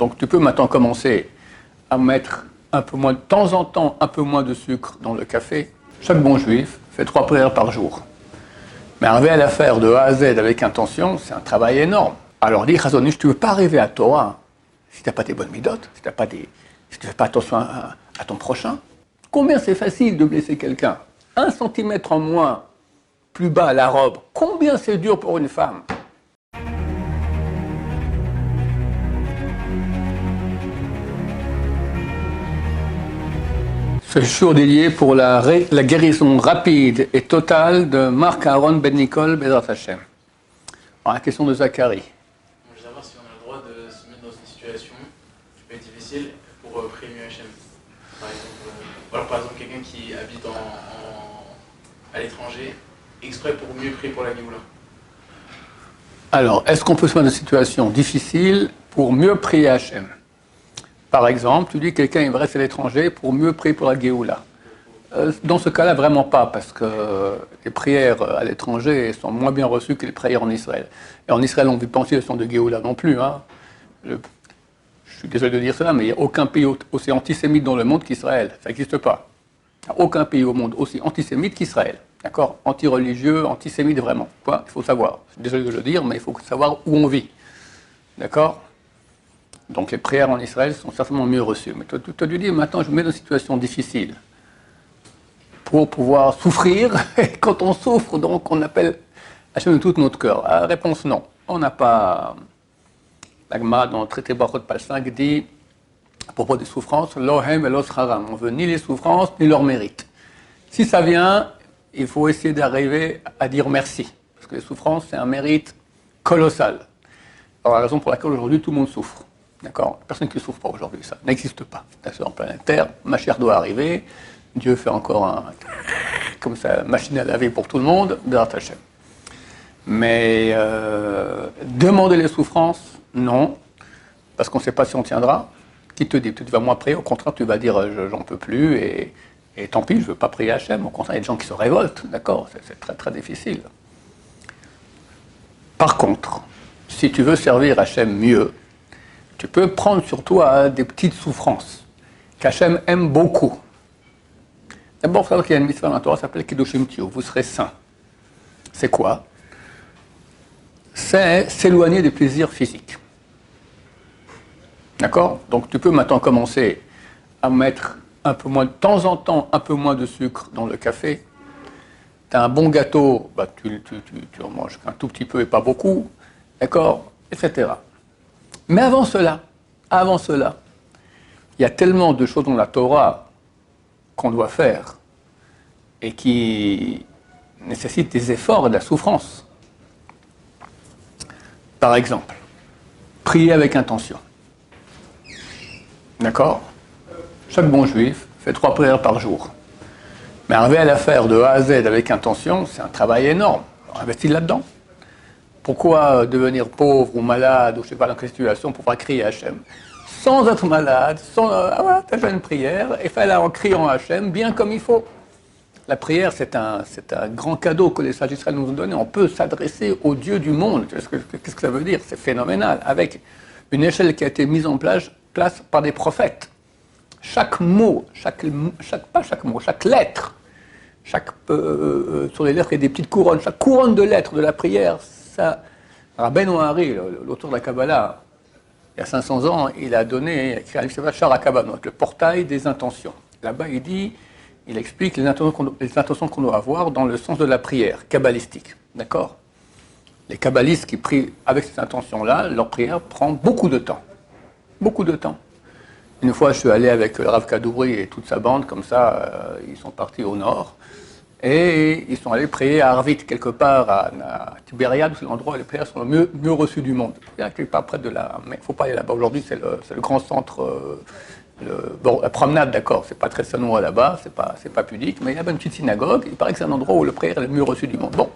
Donc tu peux maintenant commencer à mettre un peu moins, de temps en temps, un peu moins de sucre dans le café. Chaque bon juif fait 3 prières par jour. Mais arriver à la faire de A à Z avec intention, c'est un travail énorme. Alors dit Chazon Ish, tu ne veux pas arriver à Torah si tu n'as pas tes bonnes midotes, si tu ne fais pas attention à ton prochain. Combien c'est facile de blesser quelqu'un? 1 centimètre en moins, plus bas à la robe. Combien c'est dur pour une femme? Ce jour dédié pour la guérison rapide et totale de Marc Aaron Ben Nicole Bezrat Hashem. Alors, la question de Zacharie. Je veux savoir si on a le droit de se mettre dans une situation qui peut être difficile pour prier mieux Hashem. Par exemple, quelqu'un qui habite à l'étranger, exprès pour mieux prier pour la Géoula. Alors, est-ce qu'on peut se mettre dans une situation difficile pour mieux prier Hashem? Par exemple, tu dis que quelqu'un il reste à l'étranger pour mieux prier pour la Géoula. Dans ce cas-là, vraiment pas, parce que les prières à l'étranger sont moins bien reçues que les prières en Israël. Et en Israël, on ne vit pas en situation de Géoula non plus. Hein. Je suis désolé de dire cela, mais il n'y a aucun pays aussi antisémite dans le monde qu'Israël. Ça n'existe pas. Il n'y a aucun pays au monde aussi antisémite qu'Israël. D'accord? Anti-religieux, antisémite vraiment. Quoi? Il faut savoir. Je suis désolé de le dire, mais il faut savoir où on vit. D'accord? Donc les prières en Israël sont certainement mieux reçues. Mais toi, tu dis, maintenant, je me mets dans une situation difficile pour pouvoir souffrir. Et quand on souffre, donc, on appelle Hachem de tout notre cœur. La réponse, non. On n'a pas... La Gemara, dans le traité Brachot Pal 5, dit, à propos des souffrances, Lohem et Loscharam. On veut ni les souffrances, ni leur mérite. Si ça vient, il faut essayer d'arriver à dire merci. Parce que les souffrances, c'est un mérite colossal. Alors, la raison pour laquelle aujourd'hui, tout le monde souffre. D'accord? Personne qui ne souffre pas aujourd'hui, ça n'existe pas. C'est en planète Terre, ma chère doit arriver, Dieu fait encore comme ça, machine à laver pour tout le monde, Bezrat Hashem. Mais demander les souffrances, non, parce qu'on ne sait pas si on tiendra. Qui te dit? Tu vas moins prier, au contraire, tu vas dire j'en peux plus, et tant pis, je ne veux pas prier Hashem. Au contraire, il y a des gens qui se révoltent, d'accord? C'est très très difficile. Par contre, si tu veux servir Hashem mieux, tu peux prendre sur toi des petites souffrances qu'Hachem aime beaucoup. D'abord, il faut savoir qu'il y a une mitzvah dans la Torah qui s'appelle Kiddushim Tio, vous serez saints. C'est quoi? C'est s'éloigner des plaisirs physiques. D'accord? Donc tu peux maintenant commencer à mettre un peu moins, de temps en temps, un peu moins de sucre dans le café. Tu as un bon gâteau, bah, tu en manges un tout petit peu et pas beaucoup. D'accord? Etc. Mais avant cela, il y a tellement de choses dans la Torah qu'on doit faire et qui nécessitent des efforts et de la souffrance. Par exemple, prier avec intention. D'accord? Chaque bon juif fait 3 prières par jour. Mais arriver à la faire de A à Z avec intention, c'est un travail énorme. Alors, investis là-dedans. Pourquoi devenir pauvre ou malade, ou je ne sais pas dans quelle situation, pour pouvoir crier Hachem? Sans être malade, tu as fait une prière, et fais-la en criant Hachem, bien comme il faut. La prière, c'est un grand cadeau que les sages d'Israël nous ont donné. On peut s'adresser au Dieu du monde. Qu'est-ce que ça veut dire? C'est phénoménal. Avec une échelle qui a été mise en place par des prophètes. Chaque mot, chaque lettre, sur les lettres, il y a des petites couronnes. Chaque couronne de lettres de la prière, ça, Rabbeinu Hari, l'auteur de la Kabbalah, il y a 500 ans, il a écrit un livre qui s'appelle Shara Kabbalah, le portail des intentions. Là-bas, il explique les intentions qu'on doit avoir dans le sens de la prière, kabbalistique. D'accord? Les kabbalistes qui prient avec ces intentions-là, leur prière prend beaucoup de temps. Beaucoup de temps. Une fois, je suis allé avec Rav Kadouri et toute sa bande, comme ça, ils sont partis au nord. Et ils sont allés prier à Arvit, quelque part à Tibériade, c'est l'endroit où les prières sont le mieux reçues du monde. Il y a quelque part près de là, mais il ne faut pas aller là-bas. Aujourd'hui, c'est le grand centre, la promenade, d'accord, c'est pas très sanois là-bas, c'est pas pudique, mais il y a une petite synagogue, il paraît que c'est un endroit où le prière est le mieux reçu du monde. Bon,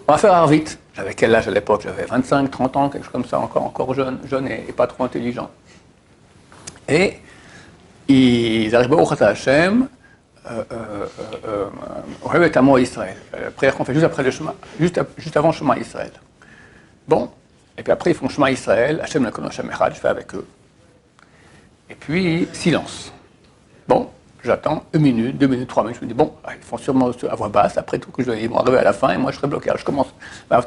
on va faire Arvit. J'avais quel âge à l'époque? J'avais 25, 30 ans, quelque chose comme ça, encore jeune et pas trop intelligent. Et ils arrivent au Chata Hashem, Ohevet Amo Israël, la prière qu'on fait juste avant le Shema Israël. Bon, et puis après ils font Shema Israël, Hashem le Kono Hashem Echad, je fais avec eux. Et puis, silence. Bon, j'attends 1 minute, 2 minutes, 3 minutes. Je me dis, bon, ils font sûrement à voix basse, après tout, ils vont arriver à la fin, et moi je serai bloqué. Alors je commence. J'arrive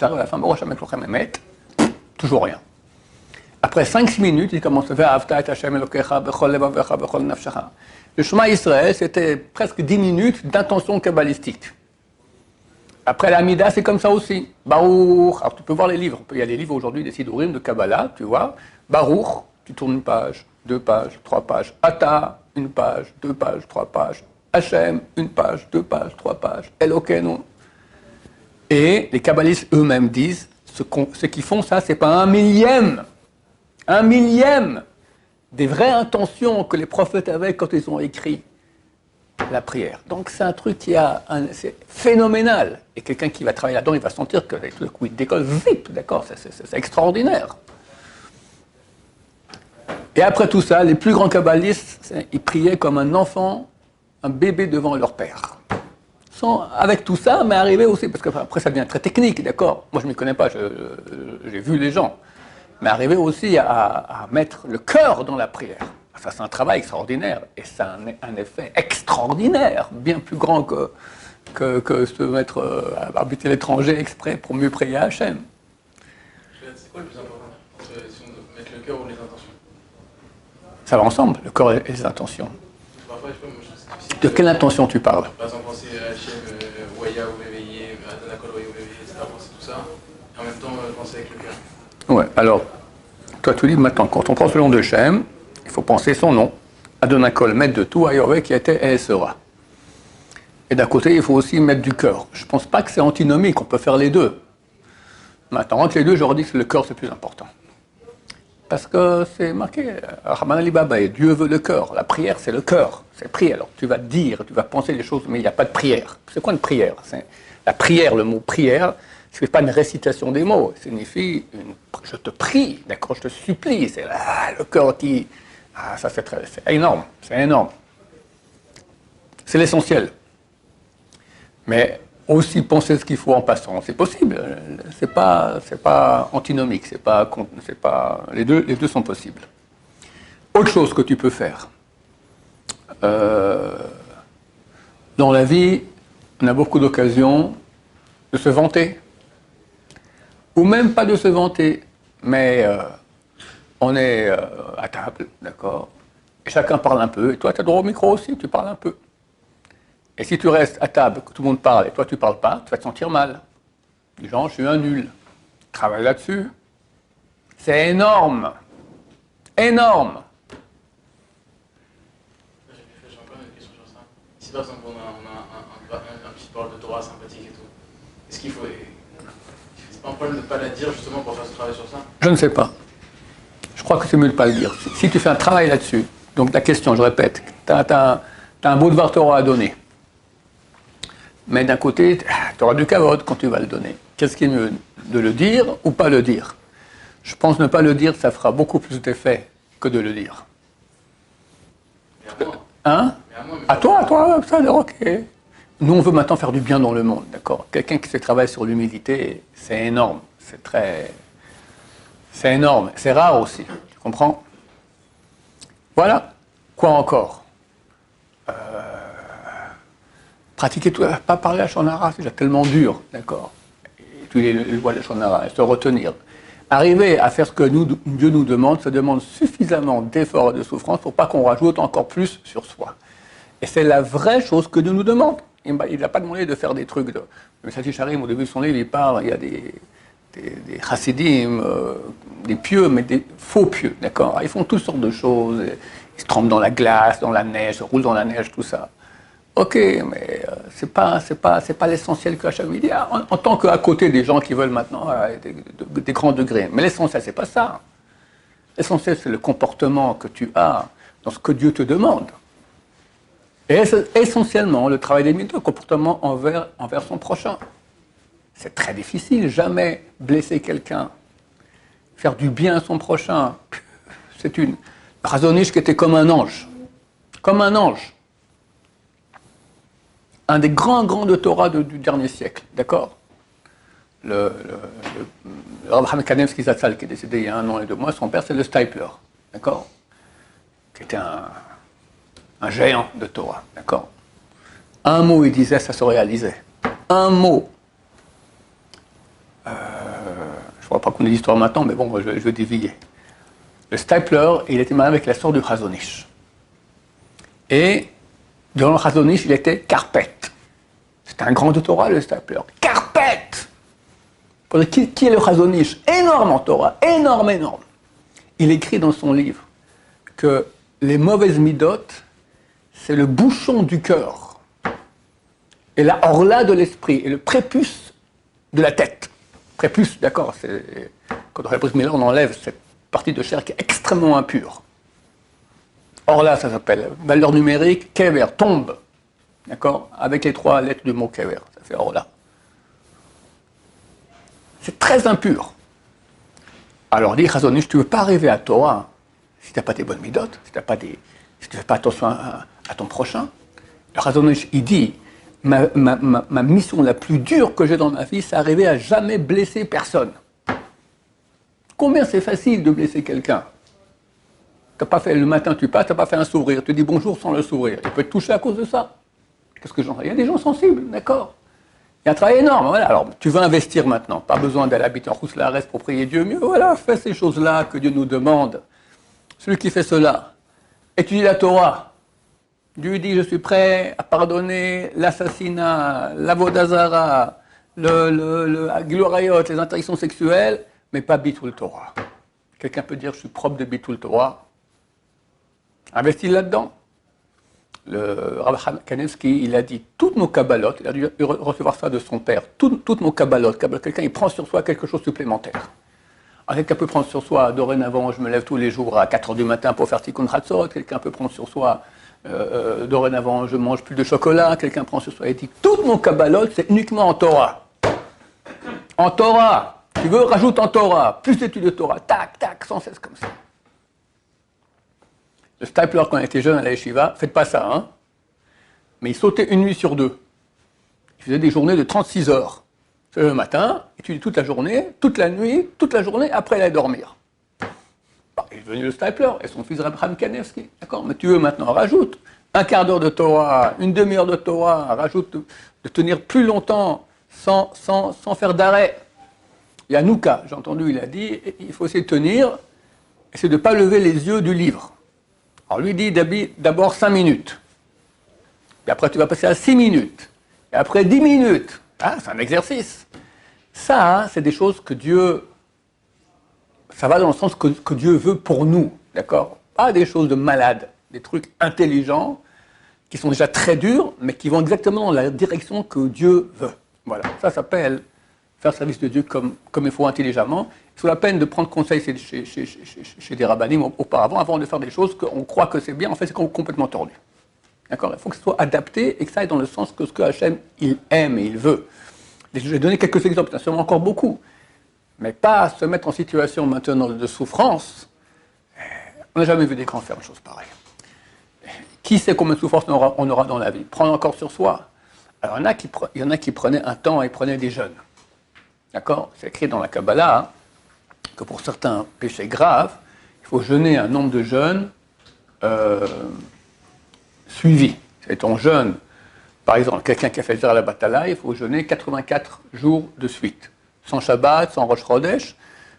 à la fin, toujours rien. Après 5-6 minutes, il commence à faire le Shema Israël, c'était presque 10 minutes d'intention kabbalistique. Après l'Amida, c'est comme ça aussi. Baruch, alors tu peux voir les livres. Il y a les livres aujourd'hui des Sidurim, de Kabbalah, tu vois. Baruch, tu tournes une page, 2 pages, 3 pages. Ata, 1 page, 2 pages, 3 pages. Hashem, 1 page, 2 pages, 3 pages. Elokeinu. Et les kabbalistes eux-mêmes disent, ce qu'ils font ça, c'est pas 1/1000 des vraies intentions que les prophètes avaient quand ils ont écrit la prière. Donc c'est un truc c'est phénoménal. Et quelqu'un qui va travailler là-dedans, il va sentir que tout d'un coup, il décolle vite, d'accord, c'est extraordinaire. Et après tout ça, les plus grands kabbalistes, ils priaient comme un enfant, un bébé devant leur père. Avec tout ça, mais arrivé aussi, parce qu'après ça devient très technique, d'accord. Moi je ne m'y connais pas, j'ai vu les gens. Mais arriver aussi à mettre le cœur dans la prière. Ça, c'est un travail extraordinaire. Et ça a un effet extraordinaire, bien plus grand que se mettre à arbitrer l'étranger exprès pour mieux prier à Hachem. C'est quoi le plus important si on doit mettre le cœur ou les intentions? Ça va ensemble, le corps et les intentions. Parfois, je sais pas, moi, de quelle intention tu parles? Par exemple, penser à Hachem, Waya ou Réveillé, Adonakol, Waya ou Réveillé, etc. Penser tout ça. Et en même temps, penser avec le cœur. Ouais, alors, toi tu dis maintenant, quand on pense le nom de Hachem, il faut penser son nom. Adonakol, maître de tout, Ayoré qui était et sera. Et d'un côté, il faut aussi mettre du cœur. Je ne pense pas que c'est antinomique, on peut faire les deux. Maintenant, entre les deux, j'aurais dit que le cœur c'est plus important. Parce que c'est marqué, Rahman Ali Baba, et Dieu veut le cœur. La prière, c'est le cœur. C'est prière. Alors tu vas dire, tu vas penser les choses, mais il n'y a pas de prière. C'est quoi une prière? La prière, le mot prière, ce n'est pas une récitation des mots. Ça signifie, je te prie, d'accord, je te supplie. C'est le cœur qui... ça c'est énorme, c'est énorme. C'est l'essentiel. Mais aussi penser ce qu'il faut en passant, c'est possible. C'est pas antinomique, les deux sont possibles. Autre chose que tu peux faire. Dans la vie, on a beaucoup d'occasions de se vanter. Ou même pas de se vanter, mais on est à table, d'accord, et chacun parle un peu, et toi tu as droit au micro aussi, tu parles un peu. Et si tu restes à table, que tout le monde parle, et toi tu ne parles pas, tu vas te sentir mal. Du genre, je suis un nul. Travaille là-dessus. C'est énorme. Énorme. J'ai encore une question sur ça. Si par exemple on a un petit parole de Torah sympathique et tout, est-ce qu'il faut... C'est pas un problème de ne pas la dire justement pour faire ce travail sur ça? Je ne sais pas. Je crois que c'est mieux de ne pas le dire. Si tu fais un travail là-dessus, donc la question, je répète, tu as un beau devoir Torah à donner. Mais d'un côté, tu auras du kavod quand tu vas le donner. Qu'est-ce qui est mieux, de le dire ou pas le dire? Je pense ne pas le dire, ça fera beaucoup plus d'effet que de le dire. Mais à moi. Hein? À toi, ça, ok. Nous, on veut maintenant faire du bien dans le monde, d'accord? Quelqu'un qui se travaille sur l'humilité, c'est énorme. C'est énorme. C'est rare aussi, tu comprends? Voilà. Quoi encore? Pratiquer tout, pas parler à Shonara, c'est déjà tellement dur, d'accord? Étudier les lois de Shonara, se retenir. Arriver à faire ce que Dieu nous demande, ça demande suffisamment d'efforts et de souffrance pour pas qu'on rajoute encore plus sur soi. Et c'est la vraie chose que Dieu nous demande. Il n'a pas demandé de faire des trucs. Le Message Charim, au début de son livre, il parle, il y a des chassidim, des pieux, mais des faux pieux, d'accord? Ils font toutes sortes de choses, ils se trempent dans la glace, dans la neige, se roulent dans la neige, tout ça. Ok, mais c'est pas l'essentiel que Hachem dit. En tant qu'à côté des gens qui veulent maintenant des grands degrés. Mais l'essentiel, c'est pas ça. L'essentiel, c'est le comportement que tu as dans ce que Dieu te demande. Et essentiellement, le travail des mitzvot, le comportement envers son prochain. C'est très difficile, jamais blesser quelqu'un, faire du bien à son prochain. C'est une Razonish qui était comme un ange. Comme un ange. Un des grands de Torah du dernier siècle, d'accord? le Rav Chaim Kanevsky Zatzal, qui est décédé il y a 1 an et 2 mois, son père c'est le Stipler, d'accord, qui était un géant de Torah, d'accord. Un mot, il disait, ça se réalisait. Un mot. Je ne crois pas qu'on ait l'histoire maintenant, mais bon, moi, je vais dévier. Le Stipler, il était marié avec la sœur du Chazon-Ish. Et dans le Chazon-Ish, il était Carpet. C'était un grand de Torah, le Stipler. Carpet! Qui est le Chazon-Ish? Énorme en Torah, énorme, énorme. Il écrit dans son livre que les mauvaises midotes, c'est le bouchon du cœur. Et la orla de l'esprit, et le prépuce de la tête. Prépuce, d'accord, c'est quand on fait mais là on enlève cette partie de chair qui est extrêmement impure. Orla, ça s'appelle valeur numérique, kever, tombe, d'accord, avec les 3 lettres du mot kever, ça fait orla. C'est très impur. Alors dit Chazon-Ish, tu ne veux pas arriver à Torah si tu n'as pas des bonnes midotes, si tu ne fais pas attention à ton prochain. Le Chazon-Ish, il dit, ma mission la plus dure que j'ai dans ma vie, c'est arriver à jamais blesser personne. Combien c'est facile de blesser quelqu'un? T'as pas fait le matin, tu passes, tu n'as pas fait un sourire, tu dis bonjour sans le sourire. Il peut te toucher à cause de ça. Qu'est-ce que j'en sais? Il y a des gens sensibles, d'accord. Il y a un travail énorme. Voilà. Alors, tu veux investir maintenant. Pas besoin d'aller habiter en Rousselarès pour prier Dieu. Mieux, voilà, fais ces choses-là que Dieu nous demande. Celui qui fait cela, étudie la Torah. Dieu dit, je suis prêt à pardonner l'assassinat, l'avodazara, le gloriot, les interdictions sexuelles, mais pas bitul Torah. Quelqu'un peut dire, je suis propre de bitul Torah. Investis là-dedans. Le Rav Chaim Kanevsky, il a dit, toutes nos kabbalotes, il a dû recevoir ça de son père, toutes nos kabbalotes, quelqu'un il prend sur soi quelque chose de supplémentaire. Alors, quelqu'un peut prendre sur soi, dorénavant, je me lève tous les jours à 4h du matin pour faire tikkun chatzot, quelqu'un peut prendre sur soi, dorénavant, je mange plus de chocolat, quelqu'un prend sur soi et dit, toutes nos kabbalotes, c'est uniquement en Torah. En Torah, tu veux, rajoute en Torah, plus d'études de Torah, tac, tac, sans cesse comme ça. Le Stipler, quand il était jeune à la yeshiva, faites pas ça, hein. Mais il sautait une nuit sur 2. Il faisait des journées de 36 heures. C'est le matin, étudie toute la journée, toute la nuit, toute la journée, après il allait dormir. Bah, il est devenu le Stipler, et son fils Rav Chaim Kanevsky. D'accord. Mais tu veux maintenant, rajoute un quart d'heure de Torah, une demi-heure de Torah, rajoute de tenir plus longtemps sans faire d'arrêt. Il y a Nouka, j'ai entendu, il a dit, il faut essayer de tenir, et c'est de ne pas lever les yeux du livre. Alors lui dit d'abord 5 minutes. Et après tu vas passer à 6 minutes. Et après 10 minutes. Ah, c'est un exercice. Ça, hein, c'est des choses que Dieu... Ça va dans le sens que Dieu veut pour nous. D'accord? Pas des choses de malades. Des trucs intelligents, qui sont déjà très durs, mais qui vont exactement dans la direction que Dieu veut. Voilà. Ça s'appelle faire service de Dieu comme il faut intelligemment. Sous la peine de prendre conseil chez des rabbinim auparavant, avant de faire des choses qu'on croit que c'est bien, en fait c'est complètement tordu. D'accord? Il faut que ce soit adapté et que ça aille dans le sens que ce que Hachem, il aime et il veut. Et je vais donner quelques exemples, il y en a sûrement encore beaucoup, mais pas se mettre en situation maintenant de souffrance. On n'a jamais vu des grands faire une chose pareille. Qui sait combien de souffrance on aura dans la vie? Prendre encore sur soi. Alors il y en a qui prenaient un temps et prenaient des jeûnes. D'accord? C'est écrit dans la Kabbalah, hein, que pour certains péchés graves, il faut jeûner un nombre de jeûnes suivi. C'est ton jeûne, par exemple, quelqu'un qui a fait le la Batala, il faut jeûner 84 jours de suite. Sans Shabbat, sans Rosh Chodesh,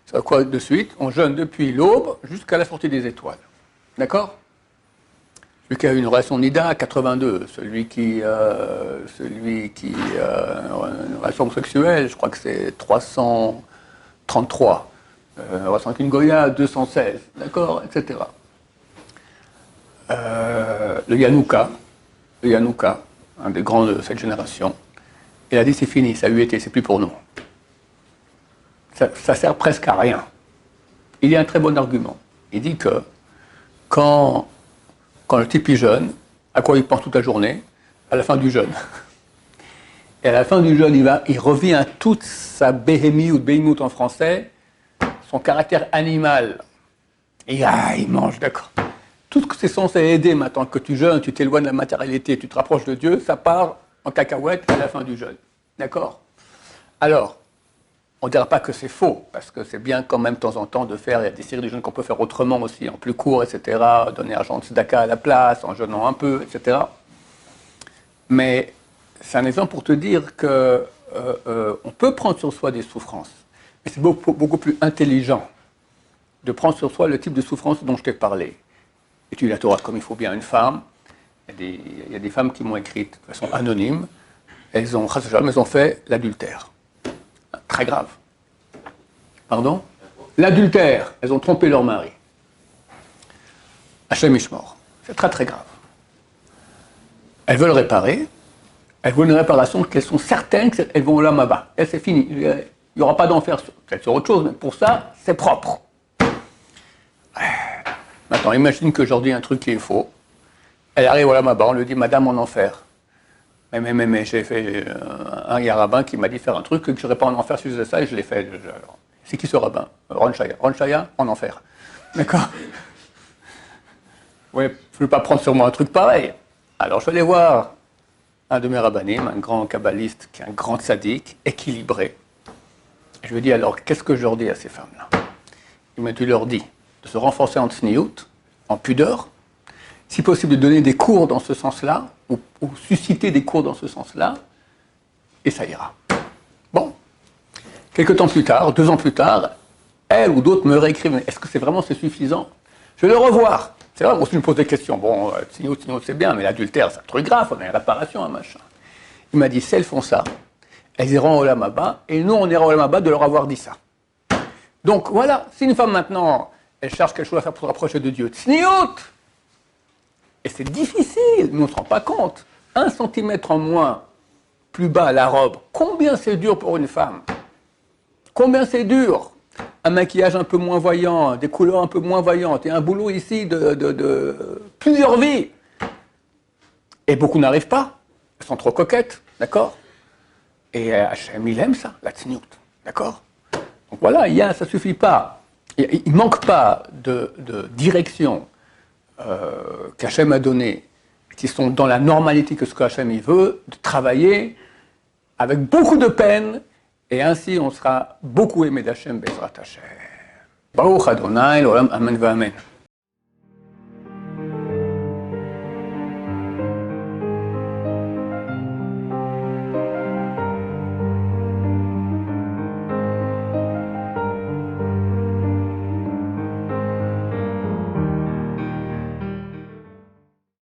c'est quoi de suite? On jeûne depuis l'aube jusqu'à la sortie des étoiles. D'accord? Celui qui a eu une relation nida à 82, celui qui a une relation sexuelle, je crois que c'est 333. Relation avec une Goya, 216, d'accord, etc. Le Yanouka, un des grands de cette génération, il a dit c'est fini, ça a eu été, c'est plus pour nous. Ça sert presque à rien. Il y a un très bon argument. Il dit que quand le type il jeûne, à quoi il pense toute la journée? À la fin du jeûne. Et à la fin du jeûne, il revient à toute sa béhémie ou béhimout en français, son caractère animal. Et il mange, d'accord. Tout ce que c'est censé aider maintenant que tu jeûnes, tu t'éloignes de la matérialité, tu te rapproches de Dieu, ça part en cacahuète à la fin du jeûne. D'accord? Alors, On ne dira pas que c'est faux, parce que c'est bien quand même de temps en temps de faire des séries de jeûnes qu'on peut faire autrement aussi, en plus court, etc., donner argent de tzedaka à la place, en jeûnant un peu, etc. Mais c'est un exemple pour te dire que on peut prendre sur soi des souffrances, mais c'est beaucoup plus intelligent de prendre sur soi le type de souffrance dont je t'ai parlé. Étudier la Torah comme il faut bien une femme. Il y a des femmes qui m'ont écrit de façon anonyme. Elles ont fait l'adultère. Très grave. Pardon? L'adultère. Elles ont trompé leur mari. Hachem Ishmor. C'est très très grave. Elles veulent réparer. Elles veulent une réparation qu'elles sont certaines qu'elles vont au Lamaba. Et c'est fini. Il n'y aura pas d'enfer, peut-être sur autre chose, mais pour ça, c'est propre. Maintenant, imagine qu'aujourd'hui, un truc qui est faux. Elle arrive au Lamaba, on lui dit, Madame en enfer. Mais j'ai fait il y a un rabbin qui m'a dit faire un truc que je n'aurais pas en enfer si je faisais ça, et je l'ai fait. C'est qui ce rabbin? Ron Shaya. Ron Shaya, en enfer. D'accord? Oui, je ne veux pas prendre sur moi un truc pareil. Alors je vais aller voir un de mes rabbinim, un grand kabbaliste, qui est un grand tzaddik, équilibré. Et je lui ai dit, alors, qu'est-ce que je leur dis à ces femmes-là? Il m'a dit, tu leur dis de se renforcer en tsniout, en pudeur, si possible de donner des cours dans ce sens-là, ou susciter des cours dans ce sens-là, et ça ira. Bon. Quelques temps plus tard, 2 ans plus tard, elle ou d'autres me réécrivent, est-ce que c'est suffisant? Je vais le revoir. C'est vrai, moi aussi je me pose des questions. Bon, tsniout, c'est bien, mais l'adultère, c'est un truc grave, on a une réparation, un machin. Il m'a dit, si elles font ça, elles iront au Lamaba, et nous, on ira au Lamaba de leur avoir dit ça. Donc voilà, si une femme maintenant, elle cherche quelque chose à faire pour se rapprocher de Dieu, tsniout! Et c'est difficile, mais on ne se rend pas compte. 1 centimètre en moins, plus bas la robe, combien c'est dur pour une femme? Combien c'est dur? Un maquillage un peu moins voyant, des couleurs un peu moins voyantes, et un boulot ici de plusieurs vies. Et beaucoup n'arrivent pas, elles sont trop coquettes, d'accord? Et Hachem, il aime ça, la tsniout, d'accord? Donc voilà, ça ne suffit pas. Il ne manque pas de direction qu'Hachem a donné, qui sont dans la normalité que ce qu'Hachem il veut, de travailler avec beaucoup de peine, et ainsi on sera beaucoup aimé d'Hachem, Bezrat Hachem. Baruch Adonai, l'olam, amen, amen.